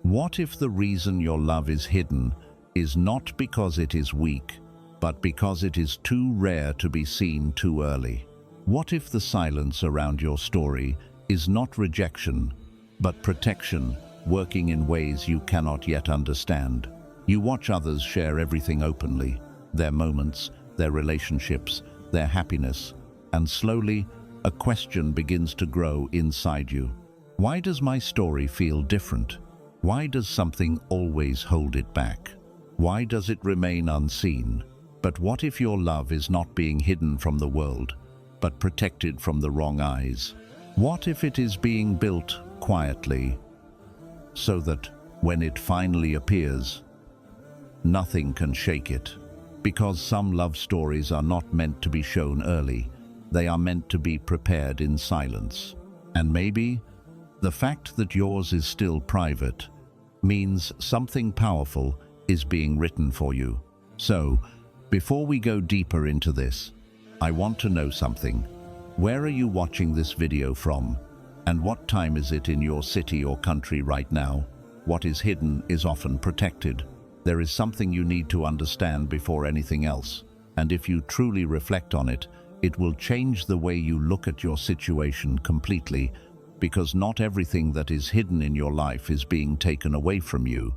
What if the reason your love is hidden is not because it is weak, but because it is too rare to be seen too early? What if the silence around your story is not rejection, but protection, working in ways you cannot yet understand? You watch others share everything openly, their moments, their relationships, their happiness, and slowly, a question begins to grow inside you. Why does my story feel different? Why does something always hold it back? Why does it remain unseen? But what if your love is not being hidden from the world, but protected from the wrong eyes? What if it is being built quietly, so that when it finally appears, nothing can shake it? Because some love stories are not meant to be shown early, they are meant to be prepared in silence. And maybe the fact that yours is still private means something powerful is being written for you. So, before we go deeper into this, I want to know something. Where are you watching this video from? And what time is it in your city or country right now? What is hidden is often protected. There is something you need to understand before anything else. And if you truly reflect on it, it will change the way you look at your situation completely, because not everything that is hidden in your life is being taken away from you,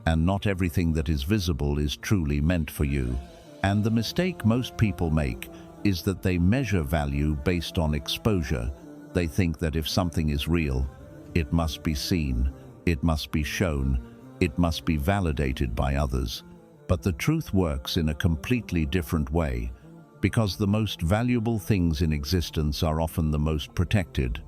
and not everything that is visible is truly meant for you. And the mistake most people make is that they measure value based on exposure. They think that if something is real, it must be seen, it must be shown, it must be validated by others. But the truth works in a completely different way, because the most valuable things in existence are often the most protected,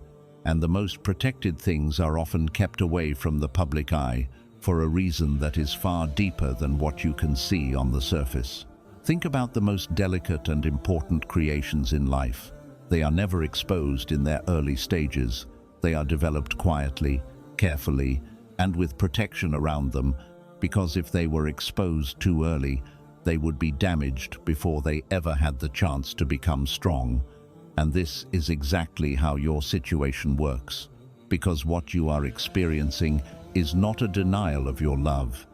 and the most protected things are often kept away from the public eye for a reason that is far deeper than what you can see on the surface. Think about the most delicate and important creations in life. They are never exposed in their early stages. They are developed quietly, carefully, and with protection around them, because if they were exposed too early, they would be damaged before they ever had the chance to become strong. And this is exactly how your situation works, because what you are experiencing is not a denial of your love.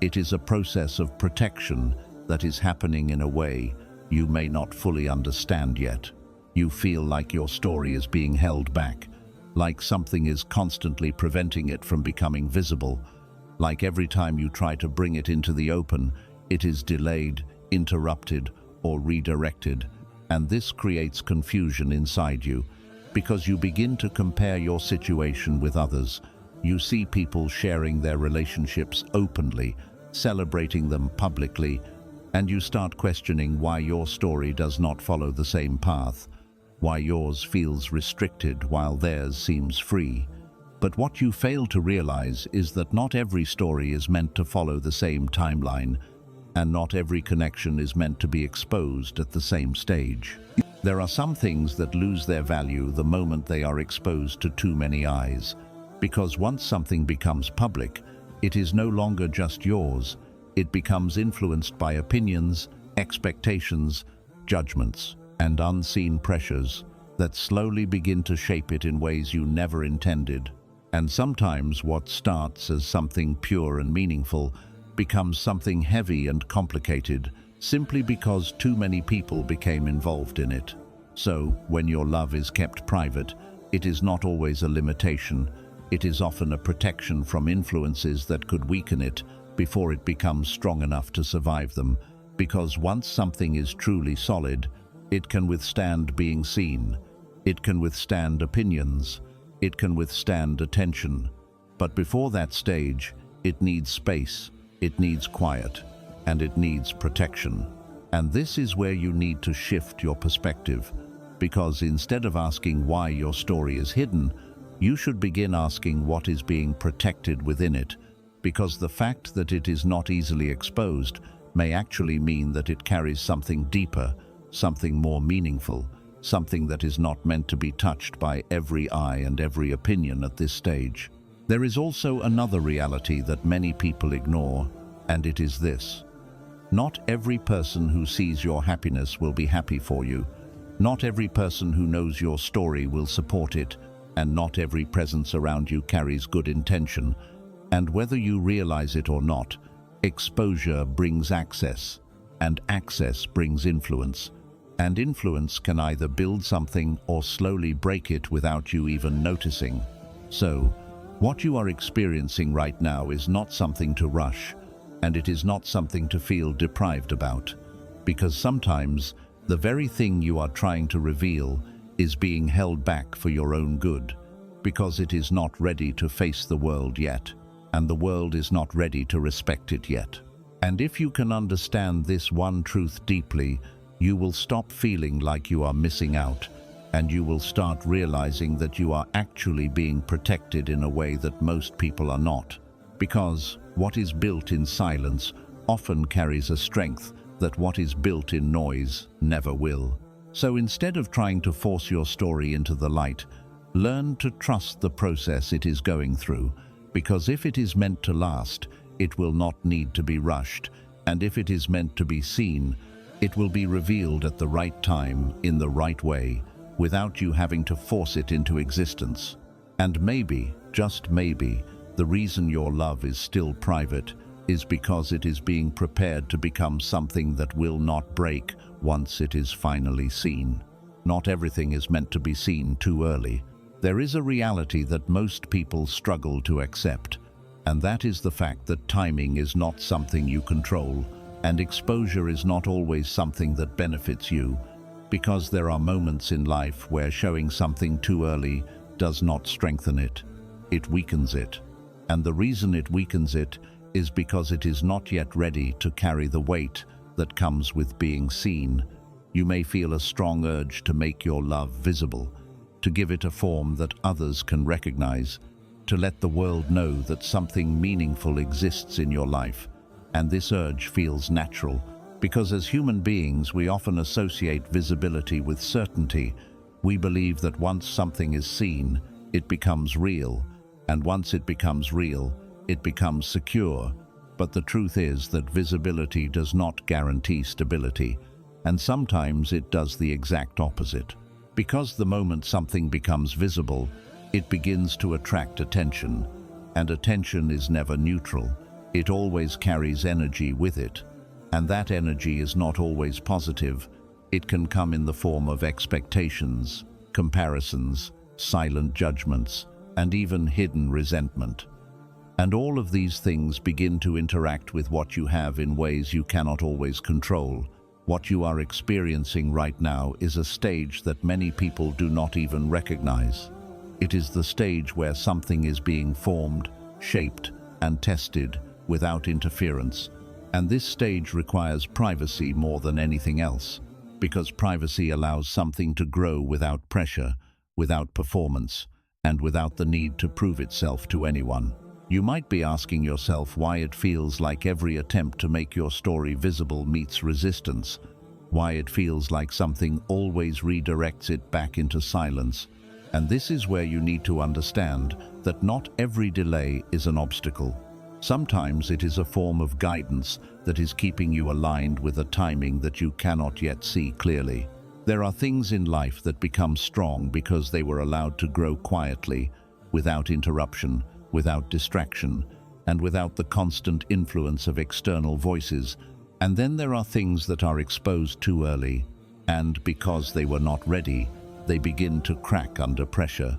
It is a process of protection that is happening in a way you may not fully understand yet. You feel like your story is being held back, like something is constantly preventing it from becoming visible, like every time you try to bring it into the open, it is delayed, interrupted, or redirected. And this creates confusion inside you, because you begin to compare your situation with others. You see people sharing their relationships openly, celebrating them publicly, and you start questioning why your story does not follow the same path, why yours feels restricted while theirs seems free. But what you fail to realize is that not every story is meant to follow the same timeline, and not every connection is meant to be exposed at the same stage. There are some things that lose their value the moment they are exposed to too many eyes, because once something becomes public, it is no longer just yours. It becomes influenced by opinions, expectations, judgments, and unseen pressures that slowly begin to shape it in ways you never intended. And sometimes what starts as something pure and meaningful becomes something heavy and complicated, simply because too many people became involved in it. So, when your love is kept private, it is not always a limitation. It is often a protection from influences that could weaken it before it becomes strong enough to survive them. Because once something is truly solid, it can withstand being seen. It can withstand opinions. It can withstand attention. But before that stage, it needs space. It needs quiet, and it needs protection. And this is where you need to shift your perspective, because instead of asking why your story is hidden, you should begin asking what is being protected within it, because the fact that it is not easily exposed may actually mean that it carries something deeper, something more meaningful, something that is not meant to be touched by every eye and every opinion at this stage. There is also another reality that many people ignore, and it is this. Not every person who sees your happiness will be happy for you. Not every person who knows your story will support it, and not every presence around you carries good intention. And whether you realize it or not, exposure brings access, and access brings influence. And influence can either build something or slowly break it without you even noticing. So, what you are experiencing right now is not something to rush, and it is not something to feel deprived about, because sometimes the very thing you are trying to reveal is being held back for your own good, because it is not ready to face the world yet, and the world is not ready to respect it yet. And if you can understand this one truth deeply, you will stop feeling like you are missing out, and you will start realizing that you are actually being protected in a way that most people are not. Because what is built in silence often carries a strength that what is built in noise never will. So instead of trying to force your story into the light, learn to trust the process it is going through, because if it is meant to last, it will not need to be rushed, and if it is meant to be seen, it will be revealed at the right time, in the right way, without you having to force it into existence. And maybe, just maybe, the reason your love is still private is because it is being prepared to become something that will not break once it is finally seen. Not everything is meant to be seen too early. There is a reality that most people struggle to accept, and that is the fact that timing is not something you control, and exposure is not always something that benefits you, because there are moments in life where showing something too early does not strengthen it. It weakens it. And the reason it weakens it is because it is not yet ready to carry the weight that comes with being seen. You may feel a strong urge to make your love visible, to give it a form that others can recognize, to let the world know that something meaningful exists in your life. And this urge feels natural, because as human beings we often associate visibility with certainty. We believe that once something is seen, it becomes real, and once it becomes real, it becomes secure. But the truth is that visibility does not guarantee stability, and sometimes it does the exact opposite. Because the moment something becomes visible, it begins to attract attention, and attention is never neutral. It always carries energy with it, and that energy is not always positive. It can come in the form of expectations, comparisons, silent judgments, and even hidden resentment. And all of these things begin to interact with what you have in ways you cannot always control. What you are experiencing right now is a stage that many people do not even recognize. It is the stage where something is being formed, shaped, and tested without interference. And this stage requires privacy more than anything else, because privacy allows something to grow without pressure, without performance, and without the need to prove itself to anyone. You might be asking yourself why it feels like every attempt to make your story visible meets resistance, why it feels like something always redirects it back into silence. And this is where you need to understand that not every delay is an obstacle. Sometimes it is a form of guidance that is keeping you aligned with a timing that you cannot yet see clearly. There are things in life that become strong because they were allowed to grow quietly, without interruption, without distraction, and without the constant influence of external voices. And then there are things that are exposed too early, and because they were not ready, they begin to crack under pressure.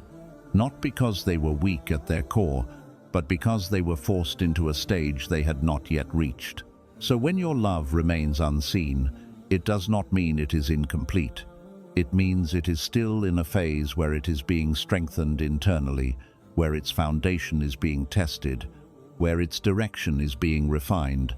Not because they were weak at their core, but because they were forced into a stage they had not yet reached. So when your love remains unseen, it does not mean it is incomplete. It means it is still in a phase where it is being strengthened internally, where its foundation is being tested, where its direction is being refined.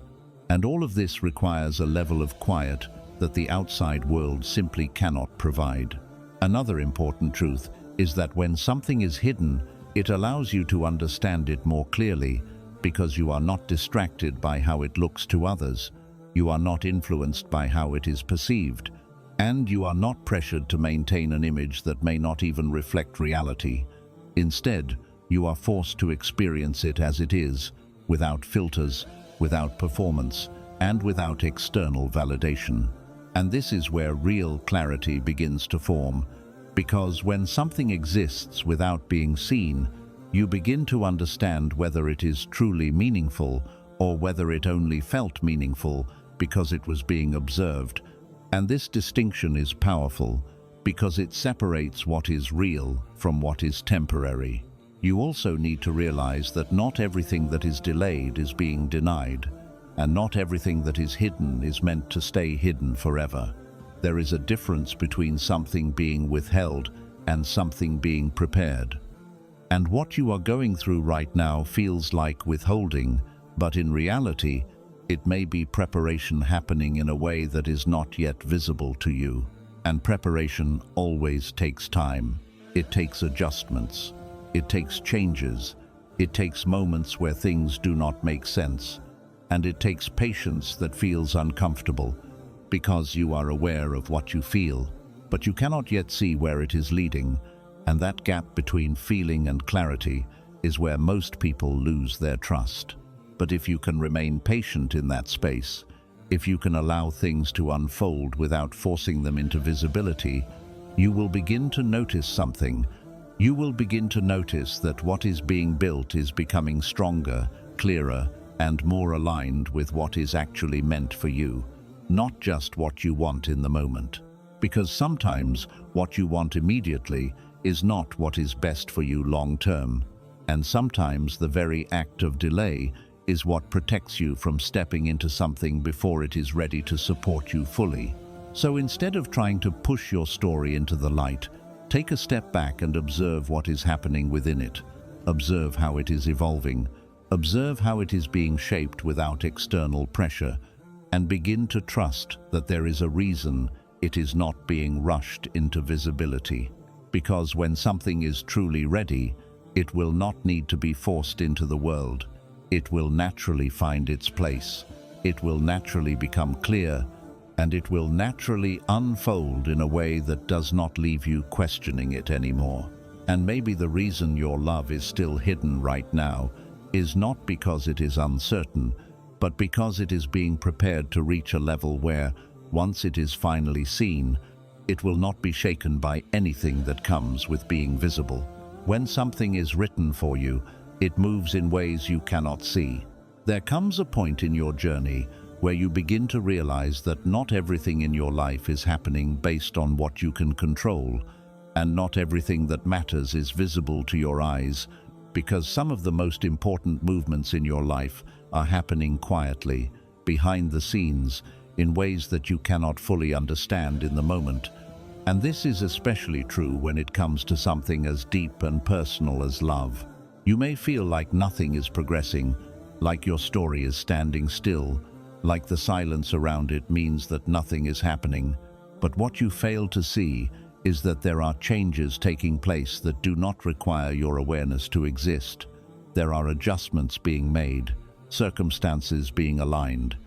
And all of this requires a level of quiet that the outside world simply cannot provide. Another important truth is that when something is hidden, it allows you to understand it more clearly, because you are not distracted by how it looks to others, you are not influenced by how it is perceived, and you are not pressured to maintain an image that may not even reflect reality. Instead, you are forced to experience it as it is, without filters, without performance, and without external validation. And this is where real clarity begins to form, because when something exists without being seen, You begin to understand whether it is truly meaningful or whether it only felt meaningful because it was being observed. And this distinction is powerful because it separates what is real from what is temporary. You also need to realize that not everything that is delayed is being denied, and not everything that is hidden is meant to stay hidden forever. There is a difference between something being withheld and something being prepared. And what you are going through right now feels like withholding, but in reality, it may be preparation happening in a way that is not yet visible to you. And preparation always takes time. It takes adjustments. It takes changes. It takes moments where things do not make sense. And it takes patience that feels uncomfortable, because you are aware of what you feel, but you cannot yet see where it is leading. And that gap between feeling and clarity is where most people lose their trust. But if you can remain patient in that space, if you can allow things to unfold without forcing them into visibility, you will begin to notice something. You will begin to notice that what is being built is becoming stronger, clearer, and more aligned with what is actually meant for you, not just what you want in the moment. Because sometimes what you want immediately is not what is best for you long term, and sometimes the very act of delay is what protects you from stepping into something before it is ready to support you fully. So instead of trying to push your story into the light, take a step back and observe what is happening within it. Observe how it is evolving. Observe how it is being shaped without external pressure, and begin to trust that there is a reason it is not being rushed into visibility. Because when something is truly ready, it will not need to be forced into the world. It will naturally find its place. It will naturally become clear, and it will naturally unfold in a way that does not leave you questioning it anymore. And maybe the reason your love is still hidden right now is not because it is uncertain, but because it is being prepared to reach a level where, once it is finally seen, it will not be shaken by anything that comes with being visible. When something is written for you, it moves in ways you cannot see. There comes a point in your journey where you begin to realize that not everything in your life is happening based on what you can control, and not everything that matters is visible to your eyes, because some of the most important movements in your life are happening quietly, behind the scenes, in ways that you cannot fully understand in the moment. And this is especially true when it comes to something as deep and personal as love. You may feel like nothing is progressing, like your story is standing still, like the silence around it means that nothing is happening. But what you fail to see is that there are changes taking place that do not require your awareness to exist. There are adjustments being made, circumstances being aligned,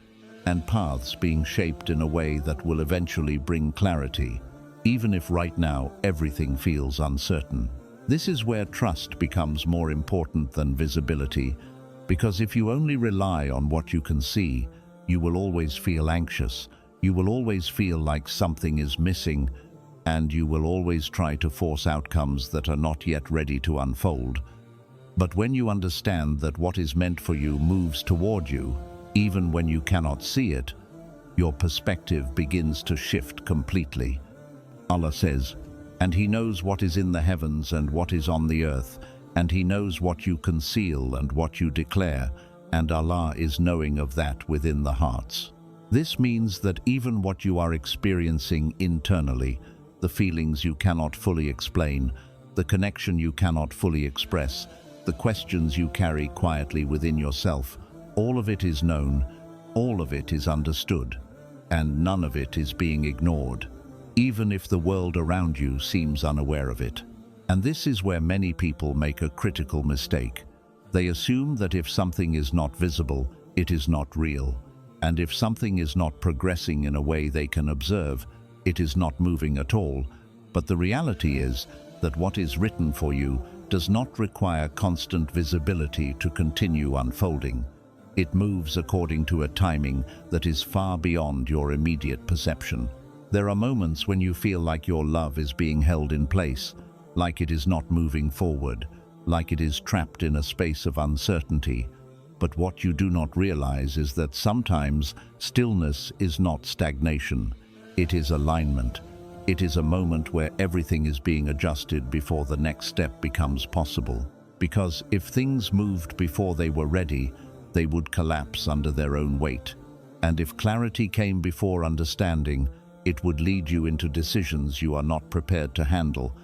and paths being shaped in a way that will eventually bring clarity, even if right now everything feels uncertain. This is where trust becomes more important than visibility, because if you only rely on what you can see, you will always feel anxious, you will always feel like something is missing, and you will always try to force outcomes that are not yet ready to unfold. But when you understand that what is meant for you moves toward you, even when you cannot see it, your perspective begins to shift completely. Allah says, "And He knows what is in the heavens and what is on the earth, and He knows what you conceal and what you declare, and Allah is knowing of that within the hearts." This means that even what you are experiencing internally, the feelings you cannot fully explain, the connection you cannot fully express, the questions you carry quietly within yourself, all of it is known, all of it is understood, and none of it is being ignored, even if the world around you seems unaware of it. And this is where many people make a critical mistake. They assume that if something is not visible, it is not real, and if something is not progressing in a way they can observe, it is not moving at all. But the reality is that what is written for you does not require constant visibility to continue unfolding. It moves according to a timing that is far beyond your immediate perception. There are moments when you feel like your love is being held in place, like it is not moving forward, like it is trapped in a space of uncertainty. But what you do not realize is that sometimes stillness is not stagnation. It is alignment. It is a moment where everything is being adjusted before the next step becomes possible. Because if things moved before they were ready, they would collapse under their own weight. And if clarity came before understanding, it would lead you into decisions you are not prepared to handle.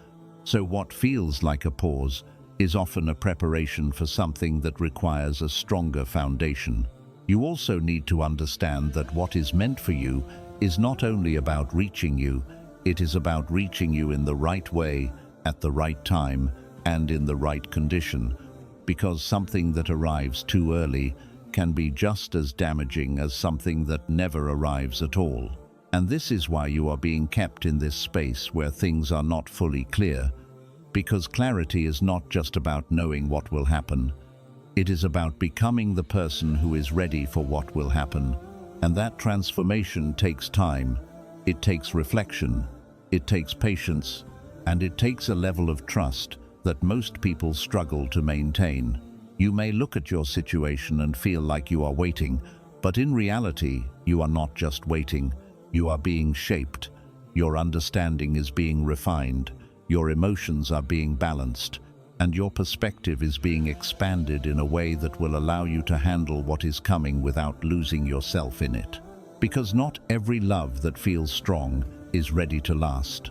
So what feels like a pause is often a preparation for something that requires a stronger foundation. You also need to understand that what is meant for you is not only about reaching you, it is about reaching you in the right way, at the right time, and in the right condition, because something that arrives too early can be just as damaging as something that never arrives at all. And this is why you are being kept in this space where things are not fully clear, because clarity is not just about knowing what will happen. It is about becoming the person who is ready for what will happen. And that transformation takes time, it takes reflection, it takes patience, and it takes a level of trust that most people struggle to maintain. You may look at your situation and feel like you are waiting, but in reality, you are not just waiting, you are being shaped. Your understanding is being refined, your emotions are being balanced, and your perspective is being expanded in a way that will allow you to handle what is coming without losing yourself in it. Because not every love that feels strong is ready to last,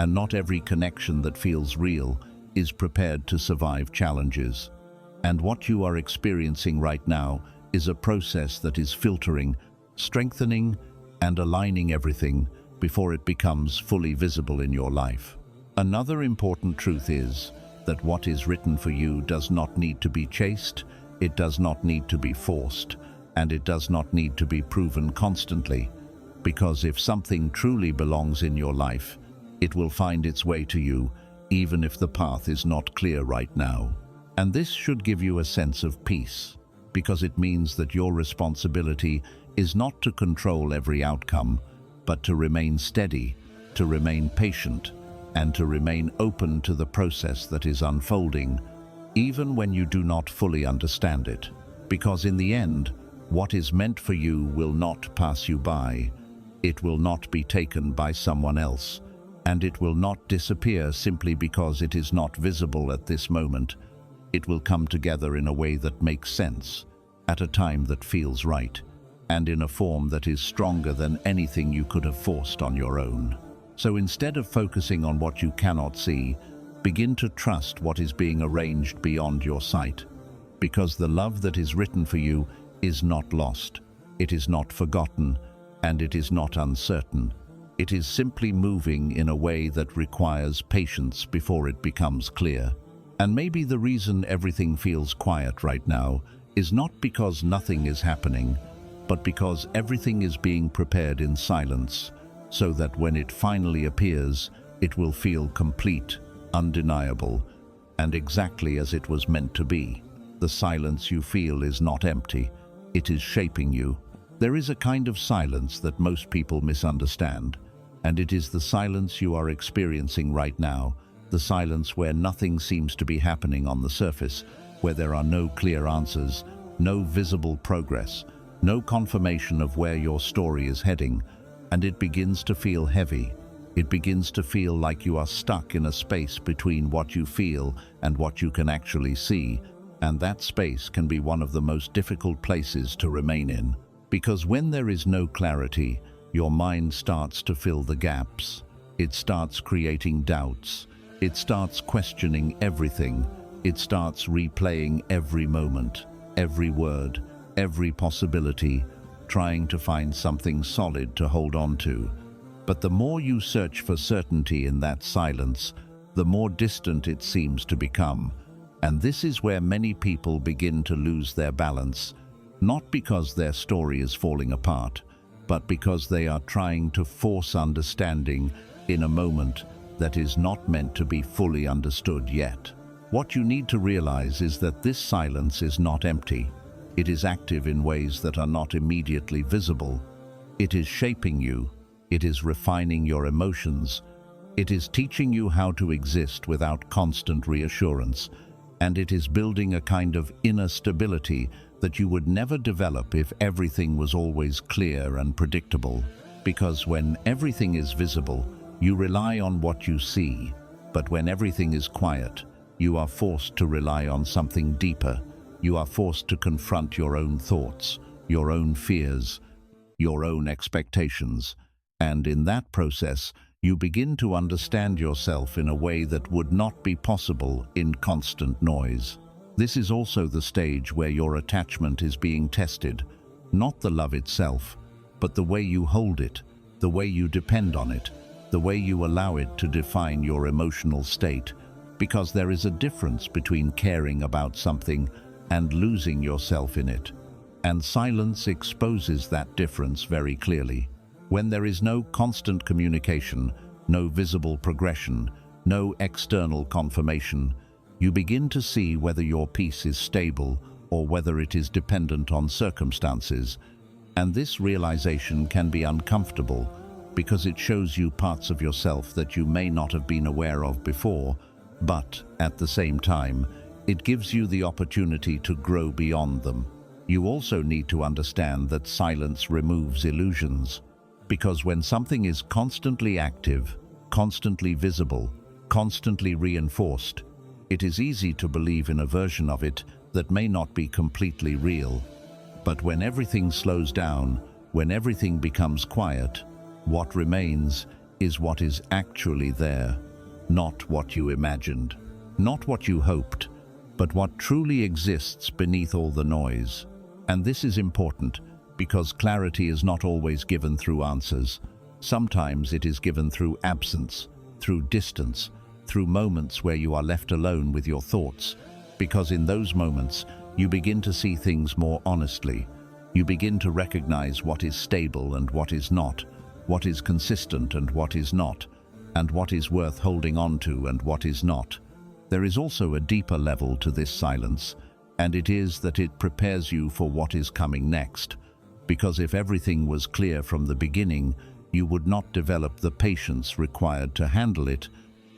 and not every connection that feels real is prepared to survive challenges. And what you are experiencing right now is a process that is filtering, strengthening, and aligning everything before it becomes fully visible in your life. Another important truth is that what is written for you does not need to be chased, it does not need to be forced, and it does not need to be proven constantly. Because if something truly belongs in your life, it will find its way to you, even if the path is not clear right now. And this should give you a sense of peace, because it means that your responsibility is not to control every outcome, but to remain steady, to remain patient, and to remain open to the process that is unfolding, even when you do not fully understand it. Because in the end, what is meant for you will not pass you by, it will not be taken by someone else, and it will not disappear simply because it is not visible at this moment. It will come together in a way that makes sense, at a time that feels right, and in a form that is stronger than anything you could have forced on your own. So instead of focusing on what you cannot see, begin to trust what is being arranged beyond your sight, because the love that is written for you is not lost, it is not forgotten, and it is not uncertain. It is simply moving in a way that requires patience before it becomes clear. And maybe the reason everything feels quiet right now is not because nothing is happening, but because everything is being prepared in silence, so that when it finally appears, it will feel complete, undeniable, and exactly as it was meant to be. The silence you feel is not empty, it is shaping you. There is a kind of silence that most people misunderstand, and it is the silence you are experiencing right now, the silence where nothing seems to be happening on the surface, where there are no clear answers, no visible progress, no confirmation of where your story is heading, and it begins to feel heavy. It begins to feel like you are stuck in a space between what you feel and what you can actually see, and that space can be one of the most difficult places to remain in. Because when there is no clarity, your mind starts to fill the gaps. It starts creating doubts. It starts questioning everything. It starts replaying every moment, every word, every possibility, trying to find something solid to hold on to. But the more you search for certainty in that silence, the more distant it seems to become. And this is where many people begin to lose their balance, not because their story is falling apart, but because they are trying to force understanding in a moment that is not meant to be fully understood yet. What you need to realize is that this silence is not empty. It is active in ways that are not immediately visible. It is shaping you. It is refining your emotions. It is teaching you how to exist without constant reassurance. and it is building a kind of inner stability that you would never develop if everything was always clear and predictable. Because when everything is visible, you rely on what you see, but when everything is quiet, you are forced to rely on something deeper. You are forced to confront your own thoughts, your own fears, your own expectations, and in that process, you begin to understand yourself in a way that would not be possible in constant noise. This is also the stage where your attachment is being tested, not the love itself, but the way you hold it, the way you depend on it, the way you allow it to define your emotional state, because there is a difference between caring about something and losing yourself in it. And silence exposes that difference very clearly. When there is no constant communication, no visible progression, no external confirmation, you begin to see whether your peace is stable or whether it is dependent on circumstances. And this realization can be uncomfortable because it shows you parts of yourself that you may not have been aware of before, but at the same time, it gives you the opportunity to grow beyond them. You also need to understand that silence removes illusions, because when something is constantly active, constantly visible, constantly reinforced, it is easy to believe in a version of it that may not be completely real. But when everything slows down, when everything becomes quiet, what remains is what is actually there, not what you imagined, not what you hoped, but what truly exists beneath all the noise. And this is important because clarity is not always given through answers. Sometimes it is given through absence, through distance, through moments where you are left alone with your thoughts, because in those moments, you begin to see things more honestly. You begin to recognize what is stable and what is not, what is consistent and what is not, and what is worth holding on to and what is not. There is also a deeper level to this silence, and it is that it prepares you for what is coming next. Because if everything was clear from the beginning, you would not develop the patience required to handle it,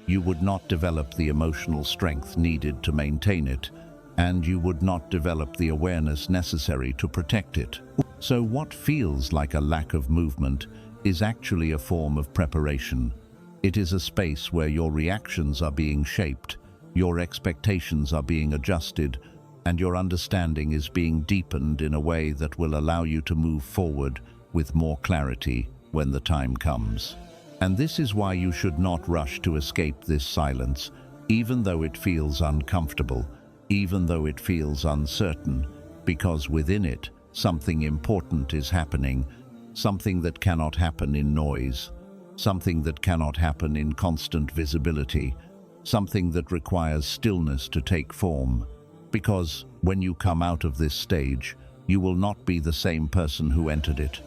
you would not develop the emotional strength needed to maintain it, and you would not develop the awareness necessary to protect it. So what feels like a lack of movement is actually a form of preparation. It is a space where your reactions are being shaped, your expectations are being adjusted, and your understanding is being deepened in a way that will allow you to move forward with more clarity when the time comes. And this is why you should not rush to escape this silence, even though it feels uncomfortable, even though it feels uncertain, because within it, something important is happening, something that cannot happen in noise, something that cannot happen in constant visibility, something that requires stillness to take form. Because when you come out of this stage, you will not be the same person who entered it.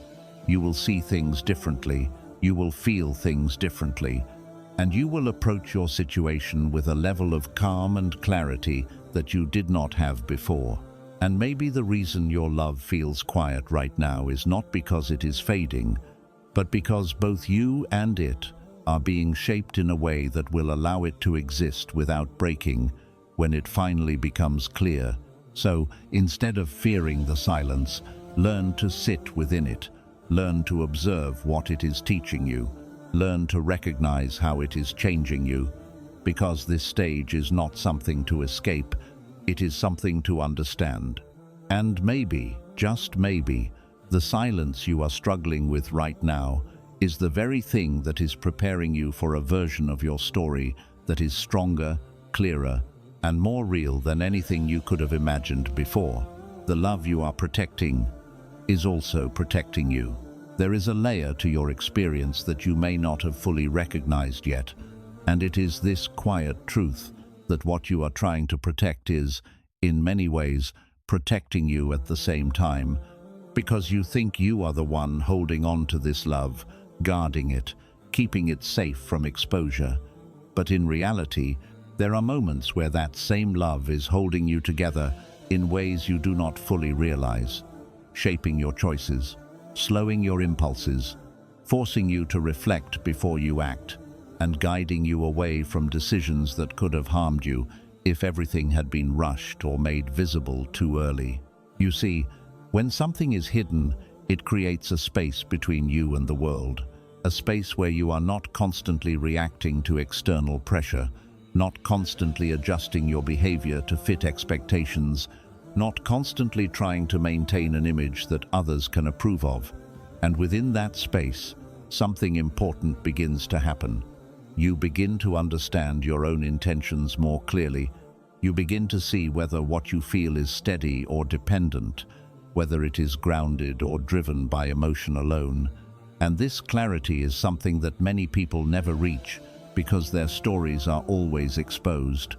You will see things differently, you will feel things differently, and you will approach your situation with a level of calm and clarity that you did not have before. And maybe the reason your love feels quiet right now is not because it is fading, but because both you and it are being shaped in a way that will allow it to exist without breaking when it finally becomes clear. So, instead of fearing the silence, learn to sit within it. Learn to observe what it is teaching you. Learn to recognize how it is changing you. Because this stage is not something to escape, it is something to understand. And maybe, just maybe, the silence you are struggling with right now is the very thing that is preparing you for a version of your story that is stronger, clearer, and more real than anything you could have imagined before. The love you are protecting is also protecting you. There is a layer to your experience that you may not have fully recognized yet, and it is this quiet truth that what you are trying to protect is, in many ways, protecting you at the same time, because you think you are the one holding on to this love, guarding it, keeping it safe from exposure. But in reality, there are moments where that same love is holding you together in ways you do not fully realize, shaping your choices, slowing your impulses, forcing you to reflect before you act, and guiding you away from decisions that could have harmed you if everything had been rushed or made visible too early. You see, when something is hidden, it creates a space between you and the world, a space where you are not constantly reacting to external pressure, not constantly adjusting your behavior to fit expectations, not constantly trying to maintain an image that others can approve of. And within that space, something important begins to happen. You begin to understand your own intentions more clearly. You begin to see whether what you feel is steady or dependent, whether it is grounded or driven by emotion alone. And this clarity is something that many people never reach because their stories are always exposed,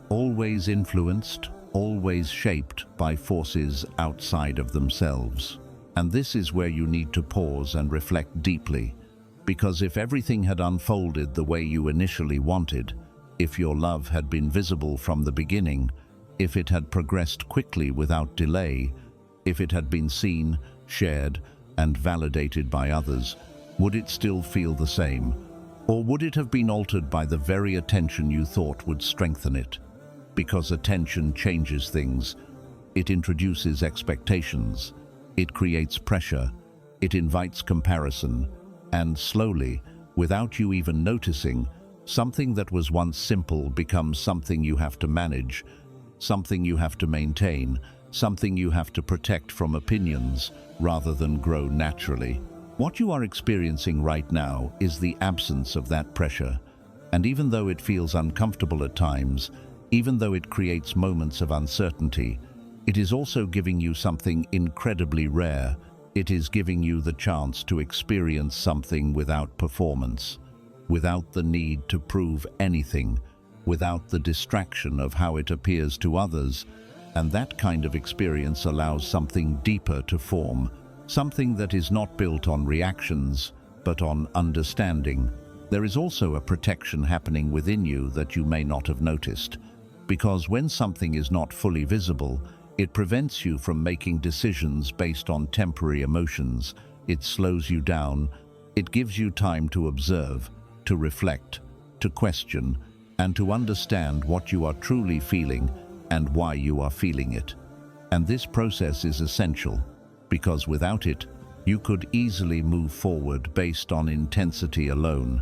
always influenced, always shaped by forces outside of themselves. And this is where you need to pause and reflect deeply, because if everything had unfolded the way you initially wanted, if your love had been visible from the beginning, if it had progressed quickly without delay, if it had been seen, shared, and validated by others, would it still feel the same? Or would it have been altered by the very attention you thought would strengthen it? Because attention changes things. It introduces expectations. It creates pressure. It invites comparison. And slowly, without you even noticing, something that was once simple becomes something you have to manage, something you have to maintain, something you have to protect from opinions rather than grow naturally. What you are experiencing right now is the absence of that pressure. And even though it feels uncomfortable at times, even though it creates moments of uncertainty, it is also giving you something incredibly rare. It is giving you the chance to experience something without performance, without the need to prove anything, without the distraction of how it appears to others. And that kind of experience allows something deeper to form, something that is not built on reactions, but on understanding. There is also a protection happening within you that you may not have noticed, because when something is not fully visible, it prevents you from making decisions based on temporary emotions. It slows you down. It gives you time to observe, to reflect, to question, and to understand what you are truly feeling and why you are feeling it. And this process is essential, because without it, you could easily move forward based on intensity alone,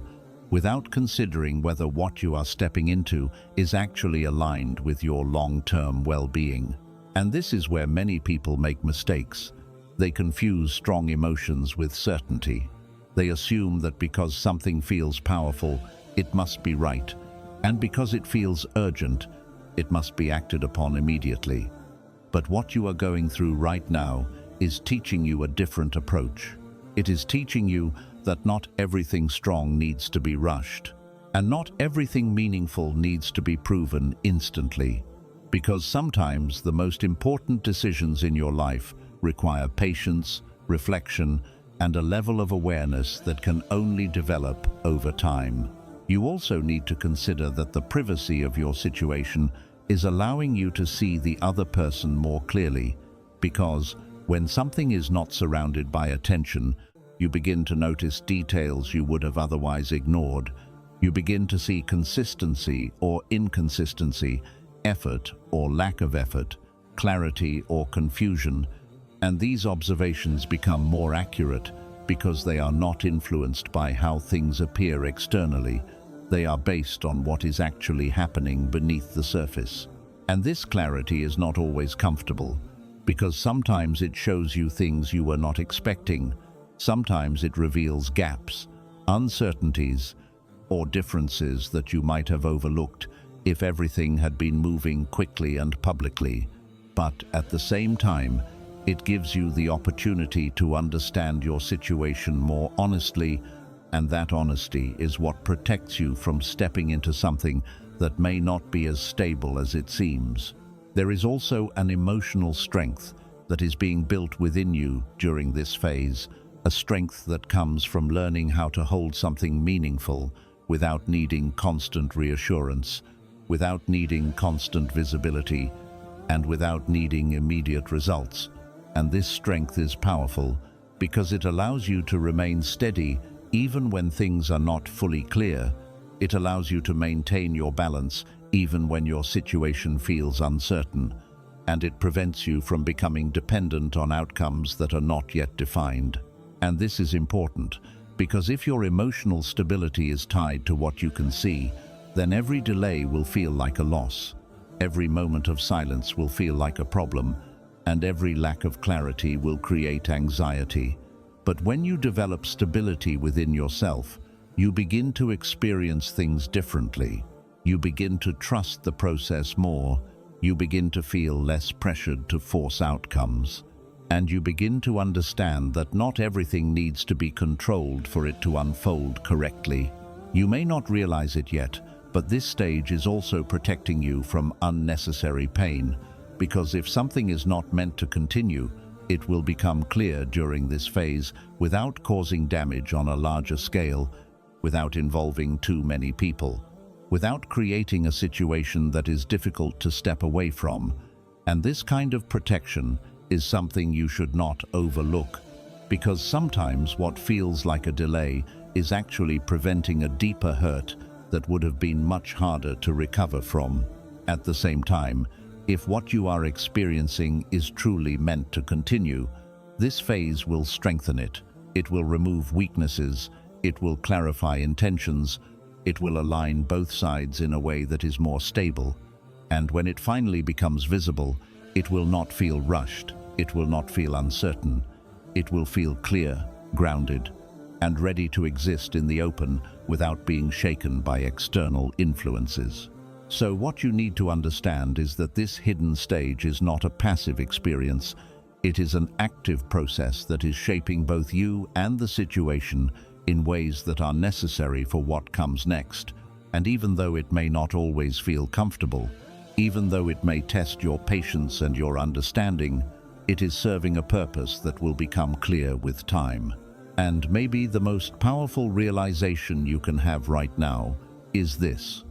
without considering whether what you are stepping into is actually aligned with your long-term well-being. And this is where many people make mistakes. They confuse strong emotions with certainty. They assume that because something feels powerful, it must be right, and because it feels urgent, it must be acted upon immediately. But what you are going through right now is teaching you a different approach. It is teaching you that not everything strong needs to be rushed, and not everything meaningful needs to be proven instantly. Because sometimes the most important decisions in your life require patience, reflection, and a level of awareness that can only develop over time. You also need to consider that the privacy of your situation is allowing you to see the other person more clearly, because when something is not surrounded by attention, you begin to notice details you would have otherwise ignored. You begin to see consistency or inconsistency, effort or lack of effort, clarity or confusion, and these observations become more accurate because they are not influenced by how things appear externally. They are based on what is actually happening beneath the surface. And this clarity is not always comfortable, because sometimes it shows you things you were not expecting. Sometimes it reveals gaps, uncertainties, or differences that you might have overlooked if everything had been moving quickly and publicly. But at the same time, it gives you the opportunity to understand your situation more honestly, and that honesty is what protects you from stepping into something that may not be as stable as it seems. There is also an emotional strength that is being built within you during this phase, a strength that comes from learning how to hold something meaningful without needing constant reassurance, without needing constant visibility, and without needing immediate results. And this strength is powerful because it allows you to remain steady even when things are not fully clear. It allows you to maintain your balance even when your situation feels uncertain, and it prevents you from becoming dependent on outcomes that are not yet defined. And this is important, because if your emotional stability is tied to what you can see, then every delay will feel like a loss. Every moment of silence will feel like a problem, and every lack of clarity will create anxiety. But when you develop stability within yourself, you begin to experience things differently. You begin to trust the process more. You begin to feel less pressured to force outcomes. And you begin to understand that not everything needs to be controlled for it to unfold correctly. You may not realize it yet, but this stage is also protecting you from unnecessary pain, because if something is not meant to continue, it will become clear during this phase without causing damage on a larger scale, without involving too many people, without creating a situation that is difficult to step away from. And this kind of protection is something you should not overlook, because sometimes what feels like a delay is actually preventing a deeper hurt that would have been much harder to recover from. At the same time, if what you are experiencing is truly meant to continue, this phase will strengthen it. It will remove weaknesses, it will clarify intentions, it will align both sides in a way that is more stable. And when it finally becomes visible, it will not feel rushed, it will not feel uncertain, it will feel clear, grounded, and ready to exist in the open without being shaken by external influences. So what you need to understand is that this hidden stage is not a passive experience. It is an active process that is shaping both you and the situation in ways that are necessary for what comes next. And even though it may not always feel comfortable, even though it may test your patience and your understanding, it is serving a purpose that will become clear with time. And maybe the most powerful realization you can have right now is this: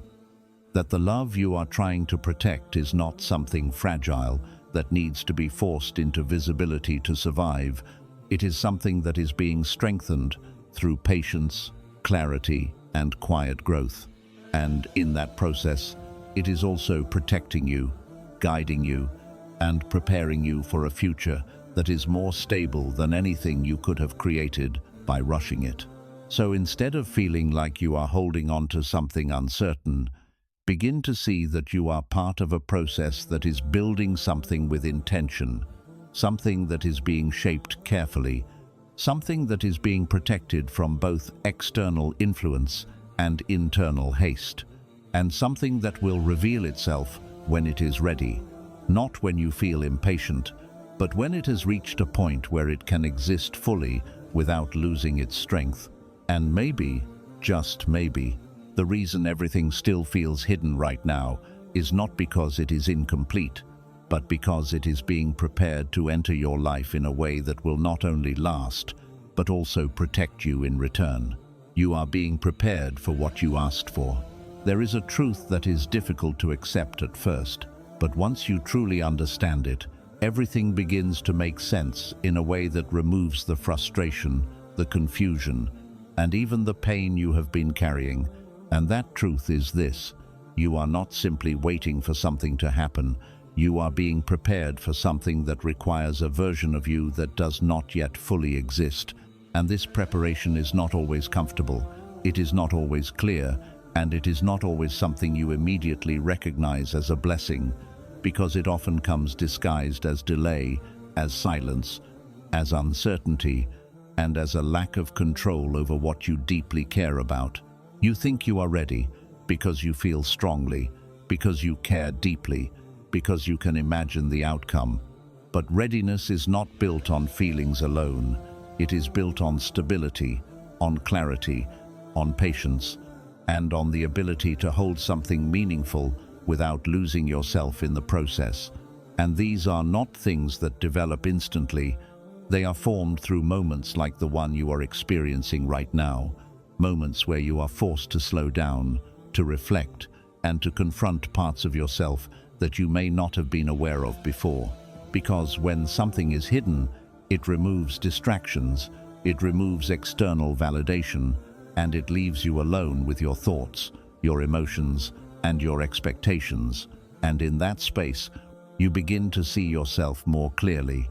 that the love you are trying to protect is not something fragile that needs to be forced into visibility to survive. It is something that is being strengthened through patience, clarity, and quiet growth. And in that process, it is also protecting you, guiding you, and preparing you for a future that is more stable than anything you could have created by rushing it. So instead of feeling like you are holding on to something uncertain, begin to see that you are part of a process that is building something with intention, something that is being shaped carefully, something that is being protected from both external influence and internal haste, and something that will reveal itself when it is ready, not when you feel impatient, but when it has reached a point where it can exist fully without losing its strength. And maybe, just maybe, the reason everything still feels hidden right now is not because it is incomplete, but because it is being prepared to enter your life in a way that will not only last, but also protect you in return. You are being prepared for what you asked for. There is a truth that is difficult to accept at first, but once you truly understand it, everything begins to make sense in a way that removes the frustration, the confusion, and even the pain you have been carrying. And that truth is this: you are not simply waiting for something to happen. You are being prepared for something that requires a version of you that does not yet fully exist. And this preparation is not always comfortable, it is not always clear, and it is not always something you immediately recognize as a blessing, because it often comes disguised as delay, as silence, as uncertainty, and as a lack of control over what you deeply care about. You think you are ready because you feel strongly, because you care deeply, because you can imagine the outcome. But readiness is not built on feelings alone. It is built on stability, on clarity, on patience, and on the ability to hold something meaningful without losing yourself in the process. And these are not things that develop instantly. They are formed through moments like the one you are experiencing right now, moments where you are forced to slow down, to reflect, and to confront parts of yourself that you may not have been aware of before. Because when something is hidden, it removes distractions, it removes external validation, and it leaves you alone with your thoughts, your emotions, and your expectations, and in that space, you begin to see yourself more clearly.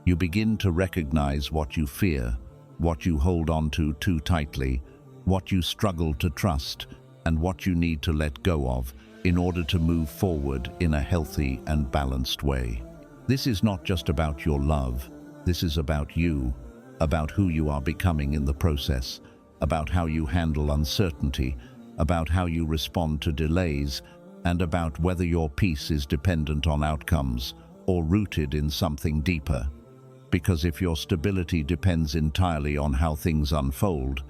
You begin to recognize what you fear, what you hold on to too tightly, what you struggle to trust, and what you need to let go of in order to move forward in a healthy and balanced way. This is not just about your love. This is about you, about who you are becoming in the process, about how you handle uncertainty, about how you respond to delays, and about whether your peace is dependent on outcomes or rooted in something deeper. Because if your stability depends entirely on how things unfold,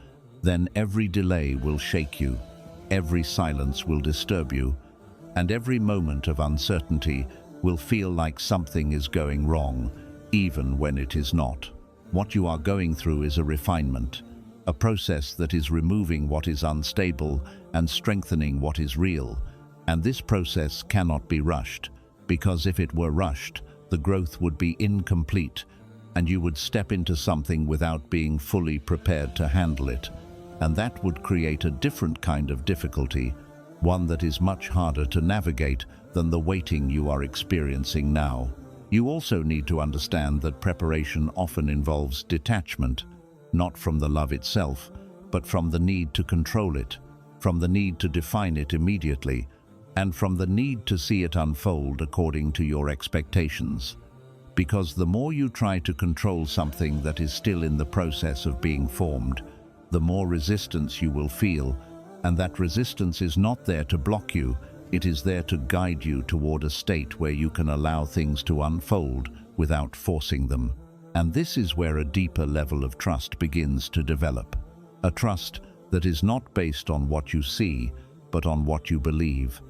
then every delay will shake you, every silence will disturb you, and every moment of uncertainty will feel like something is going wrong, even when it is not. What you are going through is a refinement, a process that is removing what is unstable and strengthening what is real. And this process cannot be rushed, because if it were rushed, the growth would be incomplete, and you would step into something without being fully prepared to handle it. And that would create a different kind of difficulty, one that is much harder to navigate than the waiting you are experiencing now. You also need to understand that preparation often involves detachment, not from the love itself, but from the need to control it, from the need to define it immediately, and from the need to see it unfold according to your expectations. Because the more you try to control something that is still in the process of being formed, the more resistance you will feel, and that resistance is not there to block you, it is there to guide you toward a state where you can allow things to unfold without forcing them. And this is where a deeper level of trust begins to develop. A trust that is not based on what you see, but on what you believe.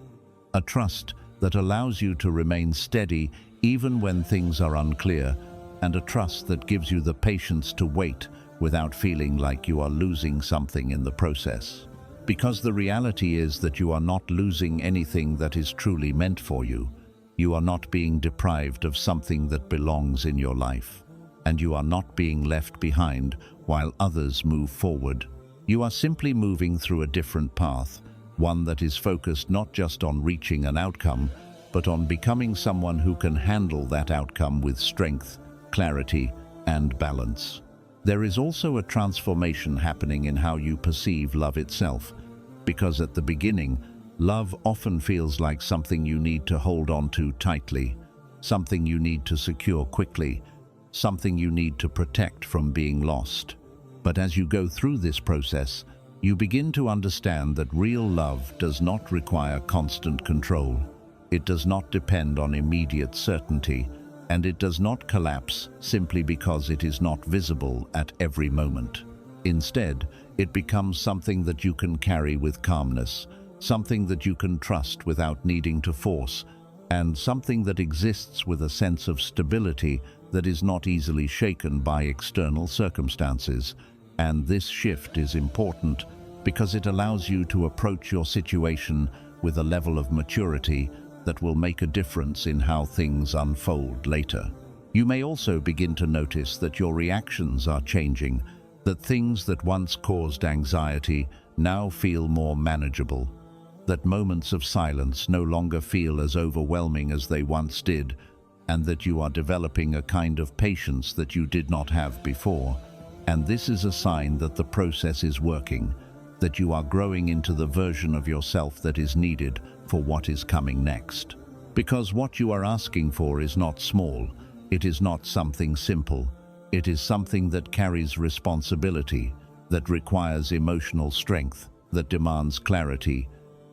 A trust that allows you to remain steady even when things are unclear, and a trust that gives you the patience to wait without feeling like you are losing something in the process. Because the reality is that you are not losing anything that is truly meant for you. You are not being deprived of something that belongs in your life. And you are not being left behind while others move forward. You are simply moving through a different path, one that is focused not just on reaching an outcome, but on becoming someone who can handle that outcome with strength, clarity, and balance. There is also a transformation happening in how you perceive love itself, because at the beginning, love often feels like something you need to hold on to tightly, something you need to secure quickly, something you need to protect from being lost. But as you go through this process, you begin to understand that real love does not require constant control. It does not depend on immediate certainty, and it does not collapse simply because it is not visible at every moment. Instead, it becomes something that you can carry with calmness, something that you can trust without needing to force, and something that exists with a sense of stability that is not easily shaken by external circumstances. And this shift is important because it allows you to approach your situation with a level of maturity that will make a difference in how things unfold later. You may also begin to notice that your reactions are changing, that things that once caused anxiety now feel more manageable, that moments of silence no longer feel as overwhelming as they once did, and that you are developing a kind of patience that you did not have before. And this is a sign that the process is working, that you are growing into the version of yourself that is needed for what is coming next. Because what you are asking for is not small, it is not something simple, it is something that carries responsibility, that requires emotional strength, that demands clarity,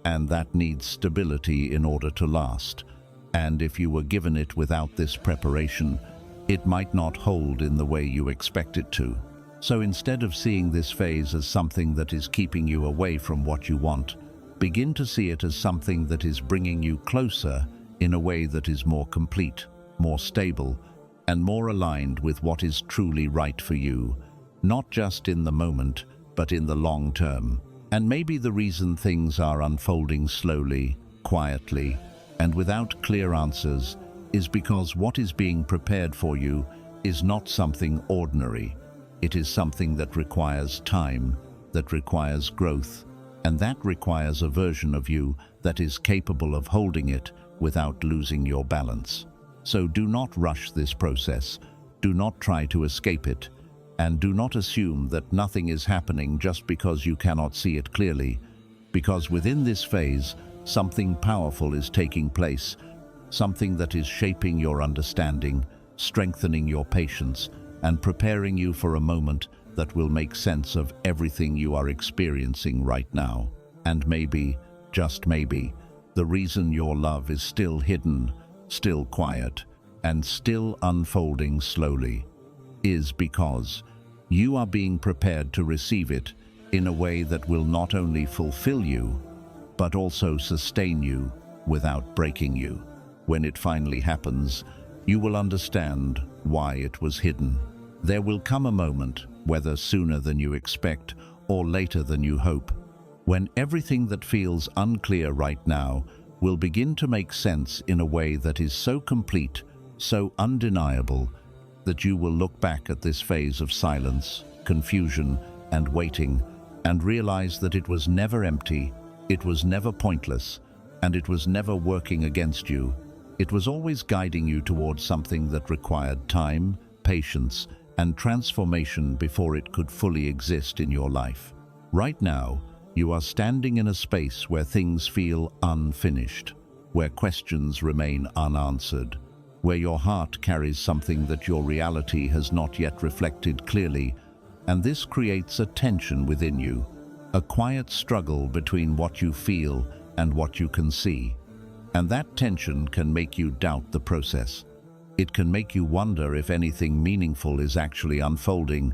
and that needs stability in order to last. And if you were given it without this preparation, it might not hold in the way you expect it to. So instead of seeing this phase as something that is keeping you away from what you want, begin to see it as something that is bringing you closer in a way that is more complete, more stable, and more aligned with what is truly right for you, not just in the moment, but in the long term. And maybe the reason things are unfolding slowly, quietly, and without clear answers is because what is being prepared for you is not something ordinary. It is something that requires time, that requires growth, and that requires a version of you that is capable of holding it without losing your balance. So do not rush this process, do not try to escape it, and do not assume that nothing is happening just because you cannot see it clearly, because within this phase, something powerful is taking place, something that is shaping your understanding, strengthening your patience, and preparing you for a moment that will make sense of everything you are experiencing right now. And maybe, just maybe, the reason your love is still hidden, still quiet, and still unfolding slowly is because you are being prepared to receive it in a way that will not only fulfill you, but also sustain you without breaking you. When it finally happens, you will understand why it was hidden. There will come a moment, whether sooner than you expect or later than you hope, when everything that feels unclear right now will begin to make sense in a way that is so complete, so undeniable, that you will look back at this phase of silence, confusion, and waiting, and realize that it was never empty, it was never pointless, and it was never working against you. It was always guiding you towards something that required time, patience, and transformation before it could fully exist in your life. Right now, you are standing in a space where things feel unfinished, where questions remain unanswered, where your heart carries something that your reality has not yet reflected clearly, and this creates a tension within you, a quiet struggle between what you feel and what you can see. And that tension can make you doubt the process. It can make you wonder if anything meaningful is actually unfolding,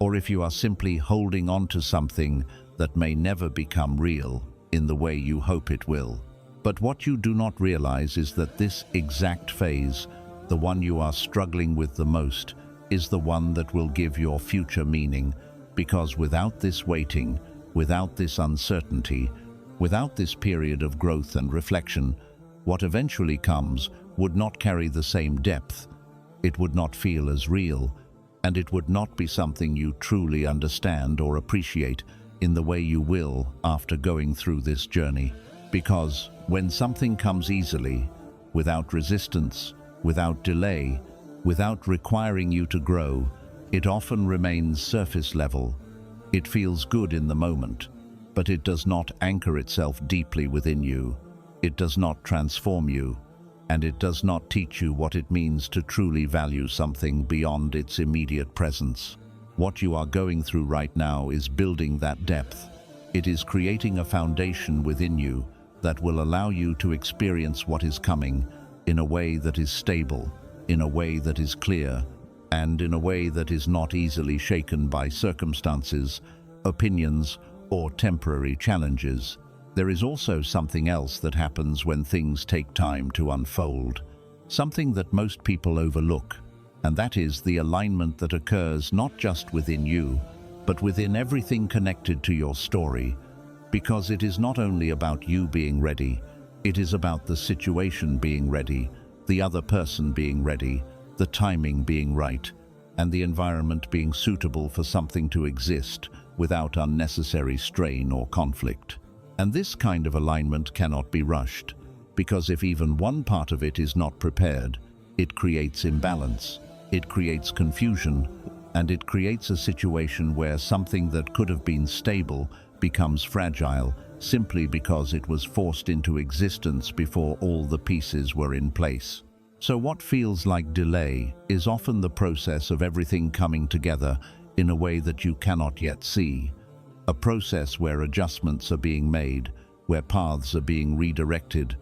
or if you are simply holding on to something that may never become real in the way you hope it will. But what you do not realize is that this exact phase, the one you are struggling with the most, is the one that will give your future meaning, because without this waiting, without this uncertainty, without this period of growth and reflection, what eventually comes would not carry the same depth, it would not feel as real, and it would not be something you truly understand or appreciate in the way you will after going through this journey. Because when something comes easily, without resistance, without delay, without requiring you to grow, it often remains surface level. It feels good in the moment, but it does not anchor itself deeply within you. It does not transform you, and it does not teach you what it means to truly value something beyond its immediate presence. What you are going through right now is building that depth. It is creating a foundation within you that will allow you to experience what is coming in a way that is stable, in a way that is clear, and in a way that is not easily shaken by circumstances, opinions, or temporary challenges. There is also something else that happens when things take time to unfold, something that most people overlook, and that is the alignment that occurs not just within you, but within everything connected to your story, because it is not only about you being ready, it is about the situation being ready, the other person being ready, the timing being right, and the environment being suitable for something to exist without unnecessary strain or conflict. And this kind of alignment cannot be rushed, because if even one part of it is not prepared, it creates imbalance, it creates confusion, and it creates a situation where something that could have been stable becomes fragile simply because it was forced into existence before all the pieces were in place. So what feels like delay is often the process of everything coming together in a way that you cannot yet see. A process where adjustments are being made, where paths are being redirected,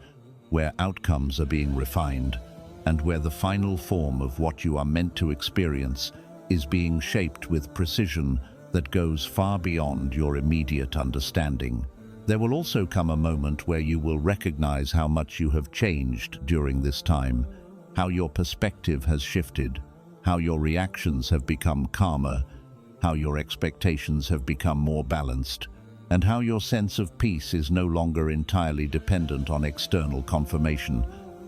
where outcomes are being refined, and where the final form of what you are meant to experience is being shaped with precision that goes far beyond your immediate understanding. There will also come a moment where you will recognize how much you have changed during this time, how your perspective has shifted, how your reactions have become calmer, how your expectations have become more balanced, and how your sense of peace is no longer entirely dependent on external confirmation.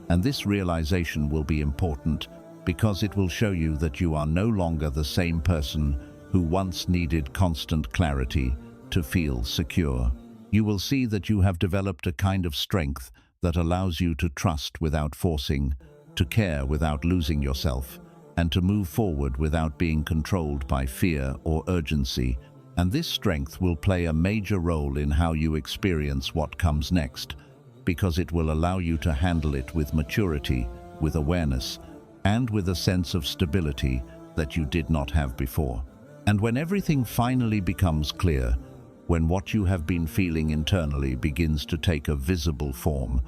And this realization will be important because it will show you that you are no longer the same person who once needed constant clarity to feel secure. You will see that you have developed a kind of strength that allows you to trust without forcing, to care without losing yourself, and to move forward without being controlled by fear or urgency. And this strength will play a major role in how you experience what comes next, because it will allow you to handle it with maturity, with awareness, and with a sense of stability that you did not have before. And when everything finally becomes clear, when what you have been feeling internally begins to take a visible form,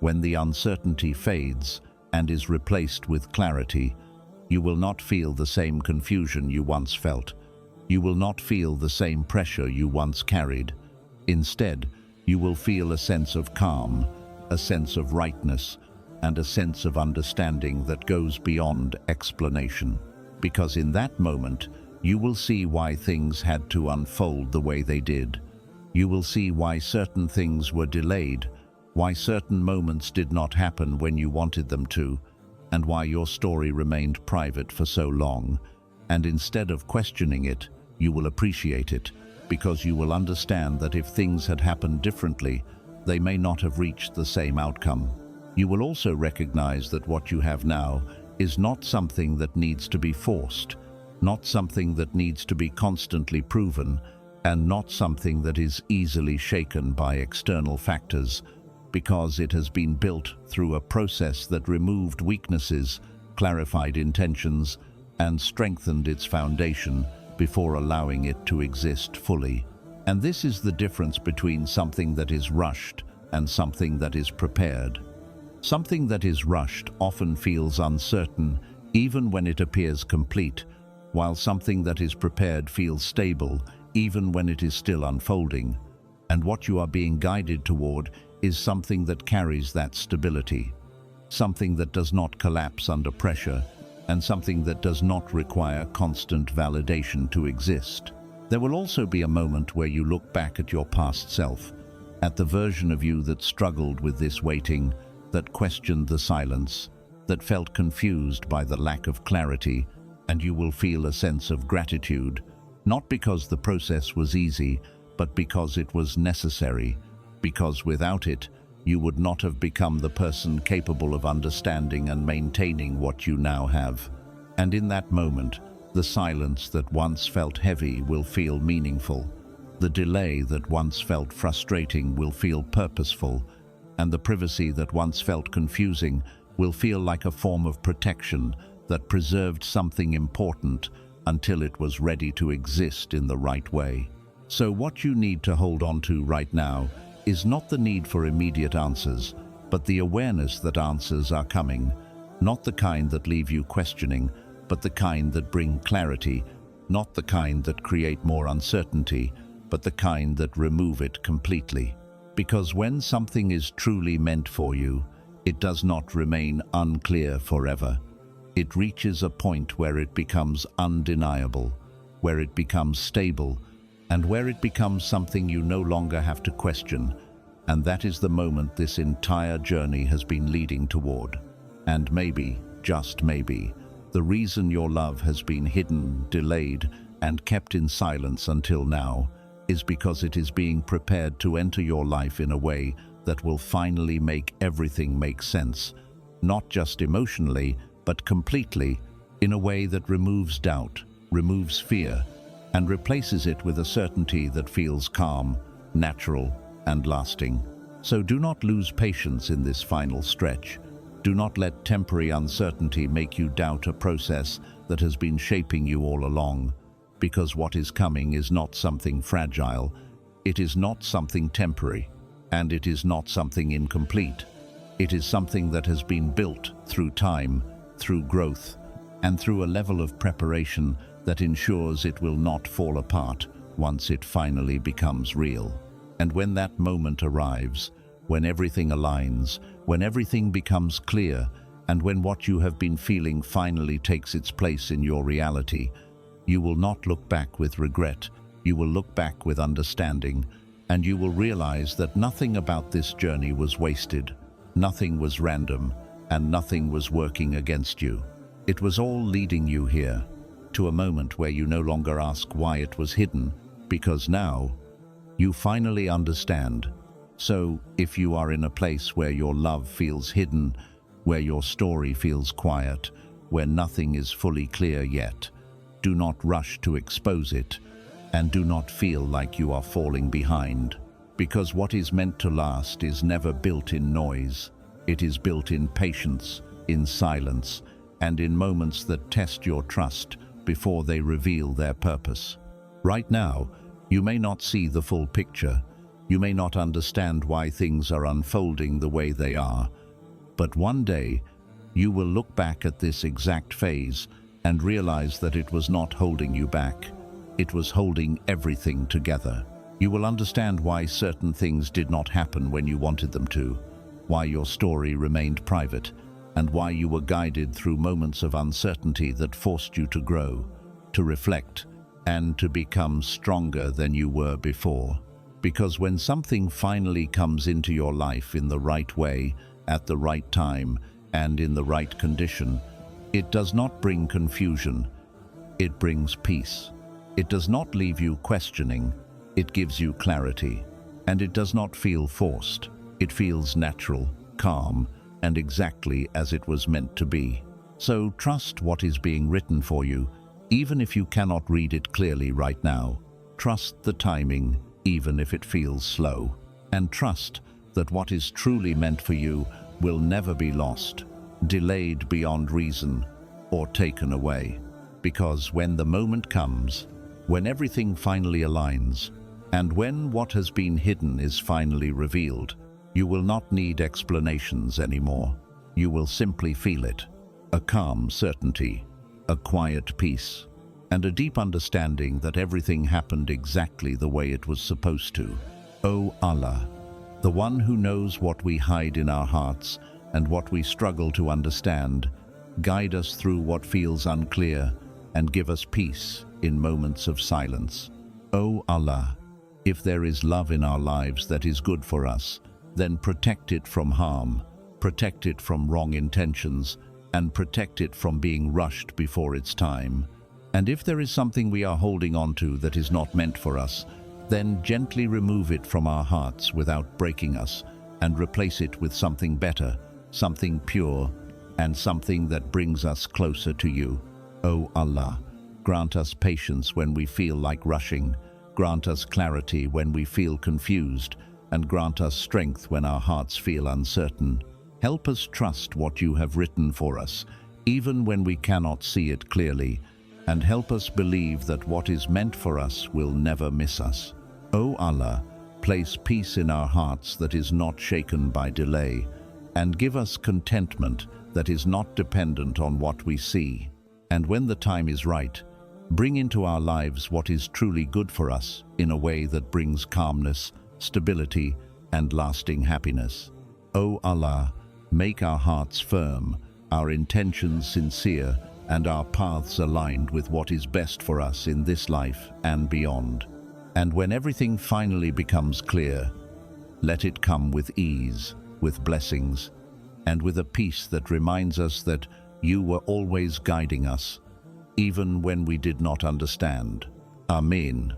when the uncertainty fades and is replaced with clarity, you will not feel the same confusion you once felt. You will not feel the same pressure you once carried. Instead, you will feel a sense of calm, a sense of rightness, and a sense of understanding that goes beyond explanation. Because in that moment, you will see why things had to unfold the way they did. You will see why certain things were delayed, why certain moments did not happen when you wanted them to, and why your story remained private for so long. And instead of questioning it, you will appreciate it, because you will understand that if things had happened differently, they may not have reached the same outcome. You will also recognize that what you have now is not something that needs to be forced, not something that needs to be constantly proven, and not something that is easily shaken by external factors, because it has been built through a process that removed weaknesses, clarified intentions, and strengthened its foundation before allowing it to exist fully. And this is the difference between something that is rushed and something that is prepared. Something that is rushed often feels uncertain, even when it appears complete, while something that is prepared feels stable, even when it is still unfolding. And what you are being guided toward is something that carries that stability, something that does not collapse under pressure, and something that does not require constant validation to exist. There will also be a moment where you look back at your past self, at the version of you that struggled with this waiting, that questioned the silence, that felt confused by the lack of clarity, and you will feel a sense of gratitude, not because the process was easy, but because it was necessary, because without it, you would not have become the person capable of understanding and maintaining what you now have. And in that moment, the silence that once felt heavy will feel meaningful. The delay that once felt frustrating will feel purposeful, and the privacy that once felt confusing will feel like a form of protection that preserved something important until it was ready to exist in the right way. So what you need to hold on to right now is not the need for immediate answers, but the awareness that answers are coming, not the kind that leave you questioning, but the kind that bring clarity, not the kind that create more uncertainty, but the kind that remove it completely. Because when something is truly meant for you, it does not remain unclear forever. It reaches a point where it becomes undeniable, where it becomes stable, and where it becomes something you no longer have to question. And that is the moment this entire journey has been leading toward. And maybe, just maybe, the reason your love has been hidden, delayed, and kept in silence until now is because it is being prepared to enter your life in a way that will finally make everything make sense, not just emotionally, but completely, in a way that removes doubt, removes fear, and replaces it with a certainty that feels calm, natural, and lasting. So do not lose patience in this final stretch. Do not let temporary uncertainty make you doubt a process that has been shaping you all along, because what is coming is not something fragile, it is not something temporary, and it is not something incomplete. It is something that has been built through time, through growth, and through a level of preparation that ensures it will not fall apart once it finally becomes real. And when that moment arrives, when everything aligns, when everything becomes clear, and when what you have been feeling finally takes its place in your reality, you will not look back with regret, you will look back with understanding, and you will realize that nothing about this journey was wasted, nothing was random, and nothing was working against you. It was all leading you here, to a moment where you no longer ask why it was hidden, because now You finally understand. So, if you are in a place where your love feels hidden, where your story feels quiet, where nothing is fully clear yet, do not rush to expose it, and do not feel like you are falling behind. Because what is meant to last is never built in noise. It is built in patience, in silence, and in moments that test your trust before they reveal their purpose. Right now, you may not see the full picture. You may not understand why things are unfolding the way they are. But one day, you will look back at this exact phase and realize that it was not holding you back. It was holding everything together. You will understand why certain things did not happen when you wanted them to, why your story remained private, and why you were guided through moments of uncertainty that forced you to grow, to reflect, and to become stronger than you were before. Because when something finally comes into your life in the right way, at the right time, and in the right condition, it does not bring confusion, it brings peace. It does not leave you questioning, it gives you clarity. And it does not feel forced, it feels natural, calm, and exactly as it was meant to be. So trust what is being written for you, even if you cannot read it clearly right now. Trust the timing, even if it feels slow. And trust that what is truly meant for you will never be lost, delayed beyond reason, or taken away. Because when the moment comes, when everything finally aligns, and when what has been hidden is finally revealed, you will not need explanations anymore. You will simply feel it. A calm certainty, a quiet peace, and a deep understanding that everything happened exactly the way it was supposed to. O Allah, the one who knows what we hide in our hearts and what we struggle to understand, guide us through what feels unclear and give us peace in moments of silence. O Allah, if there is love in our lives that is good for us, then protect it from harm, protect it from wrong intentions, and protect it from being rushed before its time. And if there is something we are holding on to that is not meant for us, then gently remove it from our hearts without breaking us, and replace it with something better, something pure, and something that brings us closer to you. O Allah, grant us patience when we feel like rushing, grant us clarity when we feel confused, and grant us strength when our hearts feel uncertain. Help us trust what you have written for us, even when we cannot see it clearly, and help us believe that what is meant for us will never miss us. O Allah, place peace in our hearts that is not shaken by delay, and give us contentment that is not dependent on what we see. And when the time is right, bring into our lives what is truly good for us in a way that brings calmness, stability, and lasting happiness. O Allah, make our hearts firm, our intentions sincere, and our paths aligned with what is best for us in this life and beyond. And when everything finally becomes clear, let it come with ease, with blessings, and with a peace that reminds us that you were always guiding us, even when we did not understand. Amen.